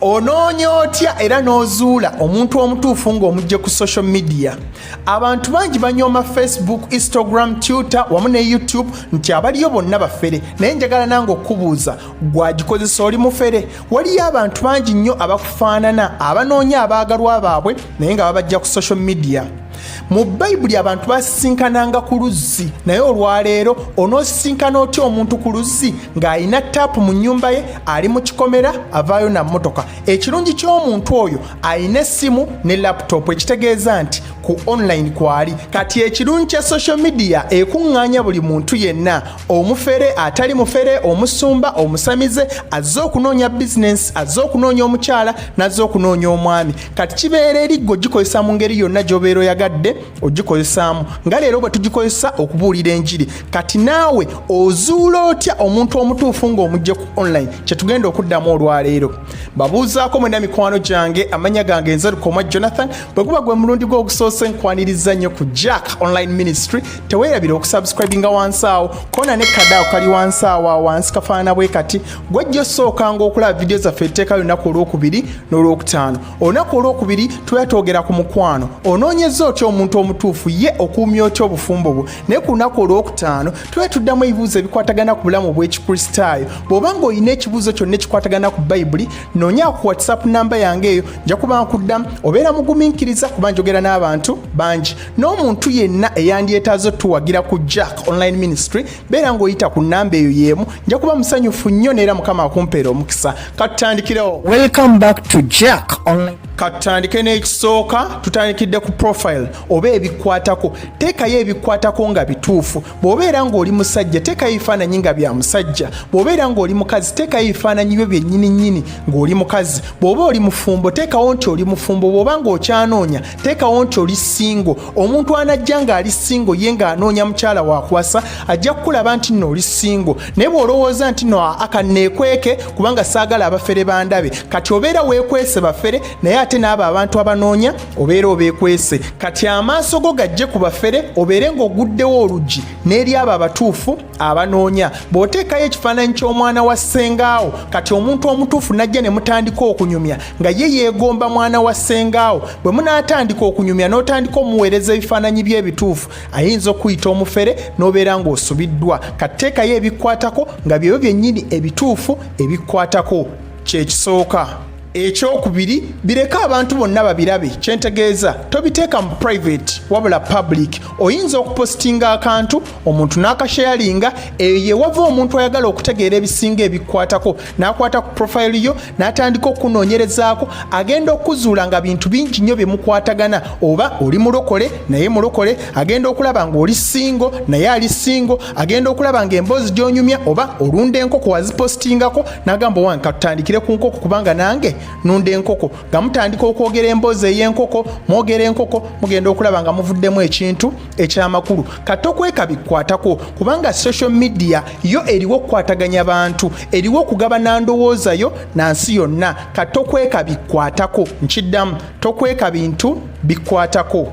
Onoonya otya era n'ozuula omuntu omutuufu ng'omugye ku social media. Abantu bangi banyooma Facebook, Instagram, Twitter wamu ne YouTube nti abaliyo bonna bafere, naye njagala nange okubuuza gwagikozesa oli mufere? Waliyo abantu bangi nnyo abakufaanana abanoonya abaagalwa baabwe naye nga babajja ku social media. Mu Bayibuli abantu basinkananga ku luzzi, naye olwaleero onoosisinkana otya omuntu ku luzzi ng'alina taapu mu nnyumba ye, ali mu kikomera, avaayo na mmotoka? Ekirungi ky'omuntu oyo alina essimu ne laptop, ekitegeeza nti ku online kwali. Kati ekirungi kya social media ekuŋŋaanya buli muntu yenna, omufere, atali mufere, omusumba, omusamize, azze okunoonya bizinensi, azze okunoonya omukyala, nazze okunoonya omwami. Kati kibeera eriggo gikozesa mu ngeri yonna gy'obeera oyagadde ogikozesaamu, nga leero bwe tugikozesa okubuulira enjiri. Kati naawe ozuula otya omuntu omutuufu ng'omugye ku online? Kye tugenda okuddamu olwaleero. Babuuzaako mwena mikwano gyange, amanya gange nze Lukoma Jonathan, bwe guba gwe mulundi gw'ogusoose nkwaniriza nnyo ku Jack Online Ministry. Teweerabira okusubscribinga wansi awo, koona ne kadaawo kali wansi awo wansi kafaanana bwe kati. Gw'ojja osookanga okulaba vidiyo zaffe etteekayo olunaku olwokubiri n'olwokutaano. Olunaku olwokubiri tuba twogera ku mukwano. Onoonyeza otya omuntu omutuufu, ye okuumya otya obufumbo bwo? Naye ku lunaku olwokutaano tuba tuddamu ebibuuzo ebikwatagana ku bulamu bw'ekikristaayo. Bw'oba ng'olina ekibuuzo kyonna ekikwatagana ku Bayibuli, noonya ku WhatsApp namba yange eyo, nja kuba nkuddamu. Obeera mugumiikiriza kuba njogera n'abantu bangi. N'omuntu yenna eyandyetaaze otuwagira ku Jack Online Ministry, beera ng'oyita ku namba eyo y'emu, nja kuba musanyufu nnyo neera Mukama akumpeera omukisa. Katutandikirewo. Welcome back to Jack Online. Katutandike n'ekisooka, tutandikidde ku profile oba ebikwatako. Teekayo ebikwatako nga bituufu. Bw'obeera ng'oli musajja, teekayo ebifaananyi nga bya musajja. Bw'obeera ng'oli mukazi, teekayo ebifaananyi byo byennyini ng'oli mukazi. Bw'oba oli mufumbo, teekawo nti oli mufumbo. Bw'oba ng'okyanoonya, teekawo nti oli singo. Omuntu anajja ng'ali singo ye ng'anoonya mukyala wakuwasa, ajja kukulaba nti nno oli singo. Naye bw'olowooza nti nno akanneekweke kubanga saagala abafere bandabe, kati obeera weekwese bafere, naye ate n'abo abantu abanoonya obeera obeekwese. Kati amaaso go gajje ku bafere, obeere ng'oguddewo oluggi n'eri abo abatuufu abanoonya. Bw'oteekayo ekifaananyi ky'omwana wa ssengaawo, kati omuntu omutuufu najja ne mutandika okunyumya nga ye yeegomba mwana wa ssengaawo, bwe munaatandika okunyumya n'otandika omuweereza ebifaananyi by'ebituufu, ayinza okuyita omufere n'obeera ng'osubiddwa. Kati teekayo ebikwatako nga byebyo byennyini ebituufu ebikwatako. Kyekisooka. Ekyokubiri, bireka abantu bonna babirabe. Kyentegeeza, tobiteeka mu private wabula public. Oyinza okupostinga akantu, omuntu n'akasharinga, eyo ye wava omuntu ayagala okutegeera ebisinga ebikwatako, n'akwata ku profile yo n'atandika okunoonyerezaako, agenda okuzuula nga bintu bingi nnyo bimukwatagana. Oba oli mulokole naye mulokole, agenda okulaba ng'oli singo naye ali singo, agenda okulaba ng'emboozi gy'onyumya oba olunda enkoko wazipostingako, n'agamba wange katutandikire ku nkoko kubanga nange nunda enkoko. Nga mutandika okwogera emboozi ey'enkoko, mwogera enkoko, mugenda okulaba nga muvuddemu ekintu eky'amakulu. Kati okweka bikwatako kubanga social media yo eriwo okukwataganya bantu, eriwo okugabana ndowooza yo nansi yonna. Kati okweka bikwatako, nkiddamu, tokweka bintu bikwatako.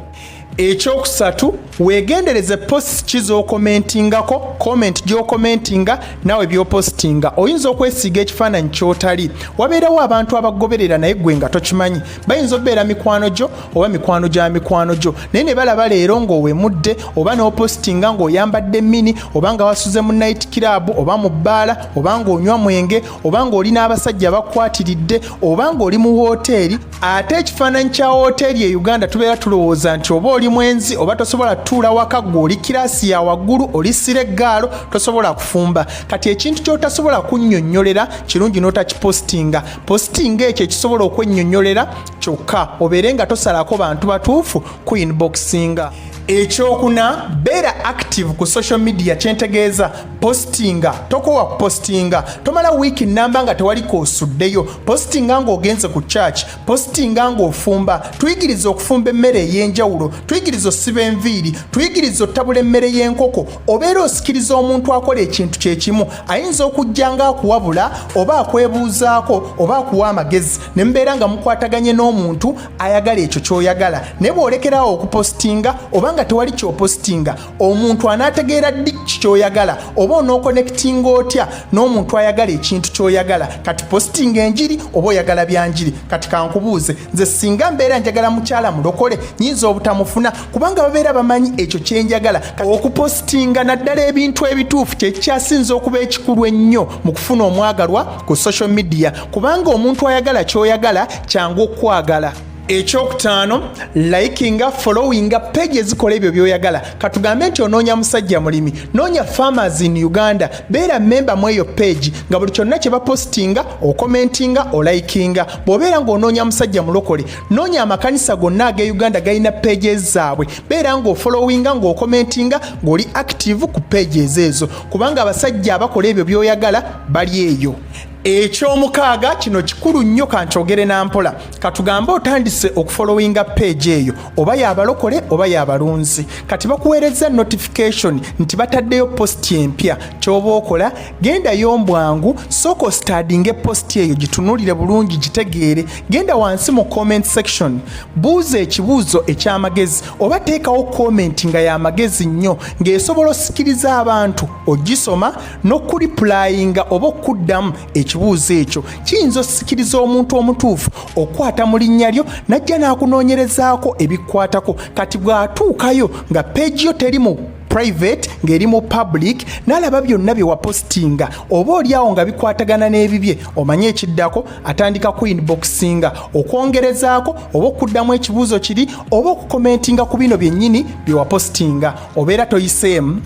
Ekyokusatu, weegendereze post kiz'okomentingako, comment gy'okomentinga nawe by'opostinga. Oyinza okwesiiga ekifaananyi ky'otali. Wabeerawo abantu abagoberera naye gwe nga tokimanyi. Bayinza okubeera mikwano gyo oba mikwano gya mikwano gyo, naye ne balaba leero ng'owemudde oba n'opostinga ng'oyambadde mini, oba nga wasuze mu night club oba mu bbaala, oba ng'onywa mwenge, oba ng'oli n'abasajja bakwatiridde, oba ng'oli mu wooteeri. Ate ekifaananyi kya wooteeri e Uganda tubeera tulowooza nti oba oli mwenzi oba tosobola tuula waka, gw'oli kirasi ya waggulu, oli sireggaalo, tosobola kufumba. Kati ekintu ky'otasobola kunnyonnyolera kirungi n'otakipostinga. Postinga ekyo ekisobola okwennyonnyolera kyokka, obeere nga tosalako bantu batuufu ku inboxinga. Ekyokuna, beera active ku social media. Kyentegeeza, postinga, tokowa postinga. Tomala wiiki namba nga tewaliko osuddeyo. Postinga ng'ogenze ku church, postinga ng'ofumba. Tuyigiriza okufumba emmere ey'enjawulo, tuyigiriza osiba enviiri, tuyigiriza ottabula emmere y'enkoko. Obeera osikiriza omuntu akola ekintu kye kimu, ayinza okujja nga akuwabula oba akwebuuzaako oba akuwa amagezi, ne mbeera nga mukwataganye n'omuntu ayagala ekyo ky'oyagala. Ne bw'olekerawo okupostinga oba kubanga tewali ky'opostinga omuntu anaategeera ddi kyoyagala oba onookonnekitinga otya n'omuntu ayagala ekintu ky'oyagala kati postinga enjiri oba oyagala byanjiri kati kankubuuze nze singa mbeera njagala mukyala mulokole nyinza obutamufuna kubanga babeera bamanyi ekyo kyenjagala okupostinga naddala ebintu ebituufu kyekyasinza okuba ekikulu ennyo mu kufuna omwagalwa ku social media kubanga omuntu ayagala ky'oyagala kyangu okwagala. Ekyokutaano, likinga, followinga page ezikola ebyo by'oyagala. Katugambe nti onoonya musajja mulimi, noonya farmers in Uganda, beera member mu eyo page nga buli kyonna kye bapostinga okomentinga olikinga. Bw'obeera ng'onoonya musajja mulokole, noonya amakanisa gonna ag'e Uganda galina pages zaabwe, beera ng'ofollowinga ng'okomentinga ng'oli active ku pages ezo kubanga abasajja abakola ebyo by'oyagala bali eyo. Ekyomukaaga kino kikulu nnyo kankyogere nampola katugambe otandise okufollowinga page eyo oba yabalokole oba yabalunzi kati bakuweereza notification nti bataddeyo post empya ky'oba okola gendayo mbwangu sooka ostadinga post eyo gitunulire bulungi gitegeere genda wansi mu comment section buuza ekibuuzo eky'amagezi oba teekawo comment nga y'amagezi nnyo ng'esobola osikiriza abantu ogisoma n'okuriplayinga oba okuddamu ekibuuzo ekyo kiyinza osikiriza omuntu omutuufu okwata mu linnya lyo najja n'akunoonyerezaako ebikwatako kati bw'atuukayo nga page yo teri mu private ng'eri mu public n'alaba byonna bye wapostinga oba oliawo nga bikwatagana n'ebibye omanye ekiddako atandika ku inboxinga okwongerezaako oba okuddamu ekibuuzo kiri oba okukomentinga ku bino byennyini bye wapostinga obeera toyiseemu.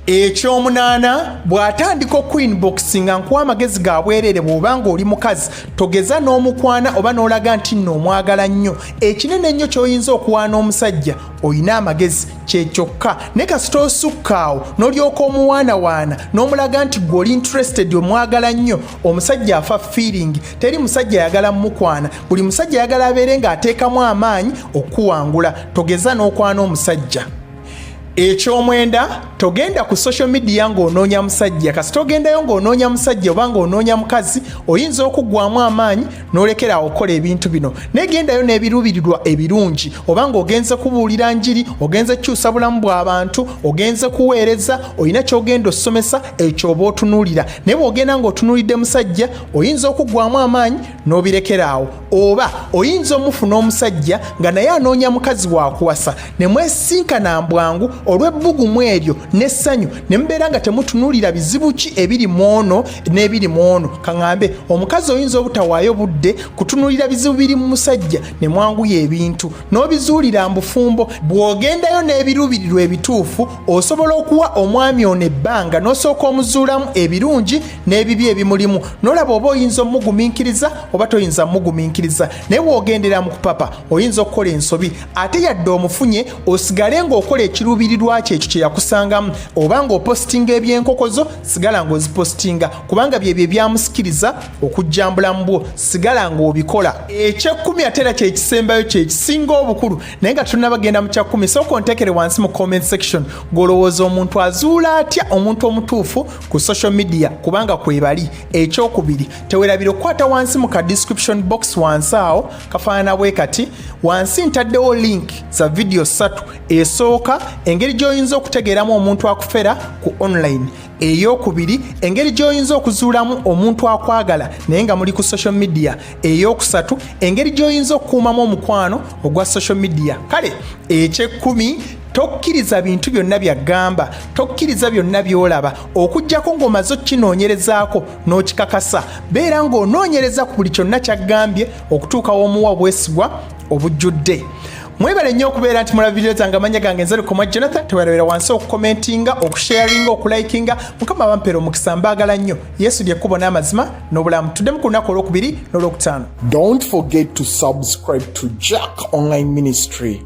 Ekyomunaana bw'atandika okuinboxinga nkuwa amagezi ga bwereere bw'obanga oli mukazi togeza n'omukwana oba n'olaga nti nno omwagala nnyo ekinene ennyo ky'oyinza okuwaana omusajja oyina amagezi kyekyokka ne kasita osukka awo n'olyoka omuwaanawaana n'omulaga nti gwe oli interested omwagala nnyo omusajja afa feeling teri musajja ayagala mukwana buli musajja ayagala abeere ng'ateekamu amaanyi okuwangula togeza n'okwana omusajja. Ekyomwenda togenda ku social media ng'onoonya musajja kasita ogendayo ng'onoonya musajja oba ng'onoonya mukazi oyinza okuggwamu amaanyi n'olekera okukola ebintu bino negendayo n'ebiruubirirwa ebirungi oba ng'ogenze kubuulira njiri ogenze kukyusa bulamu bw'abantu ogenze kuweereza oyina ky'ogenda osomesa ekyo oba otunuulira naye bw'ogenda ng'otunuulidde musajja oyinza okuggwamu amaanyi n'obirekera awo oba oyinza omufuna omusajja nga naye anoonya mukazi wakuwasa ne mwesinkana mbwangu olw'ebbugumu eryo n'essanyu ne mubeera nga temutunuulira bizibu ki ebiri mu ono n'ebiri mu ono kaŋŋambe omukazi oyinza obutawaayo budde kutunuulira bizibu biri mu musajja ne mwanguya ebintu n'obizuulira mbufumbo bw'ogendayo n'ebiruubirirwa ebituufu osobola okuwa omwami ono ebbanga n'osooka omuzuulamu ebirungi n'ebibi ebimulimu n'olaba oba oyinza omugumiikiriza oba toyinza mugumiikiriza naye bw'ogendera mu kupapa oyinza okukola ensobi ate yadde omufunye osigale ng'okola ekiruubirirwa kye ekyo kye yakusangamu oba ng'opostinga ebyenkokozo sigala ng'ozipostinga kubanga byebyo ebyamusikiriza okujjambulamu bwo sigala ng'obikola. Eky'ekkumi ate era kyekisembayo kyekisinga obukulu naye nga tunnabagenda mu kyakkumi sooka onteekere wansi mu comment section ng'olowooza omuntu azuula atya omuntu omutuufu ku social media kubanga kwebali. Ekyokubiri teweerabira okukwata wansi mu ka description box wansi awo kafaanana bwe kati wansi ntaddewo link za video 3 esooka engeri gy'oyinza okutegeeramu omuntu akufera ku online eyokubiri engeri gy'oyinza okuzuulamu omuntu akwagala naye nga muli ku social media eyokusatu engeri gy'oyinza okukuumamu omukwano ogwa social media. Kale eky'ekkumi tokkiriza bintu byonna byagamba tokkiriza byonna byolaba okujjako ng'omaze okukinoonyerezaako n'okikakasa beera ng'onoonyereza ku buli kyonna kyagambye okutuukawo omuwa bwesigwa obujjudde. Mwebale nnyo okubeera nti mulaba video zange amanya gange nze Lukoma Jonathan teweerabira wansi okukomentinga okusharinga okulikinga mukama bampera omukisa mbaagala nnyo Yesu ly'ekkubo n'amazima n'obulamu tuddemu ku lunaku olwokubiri n'olwokutaano. Don't forget to subscribe to Jack Online Ministry.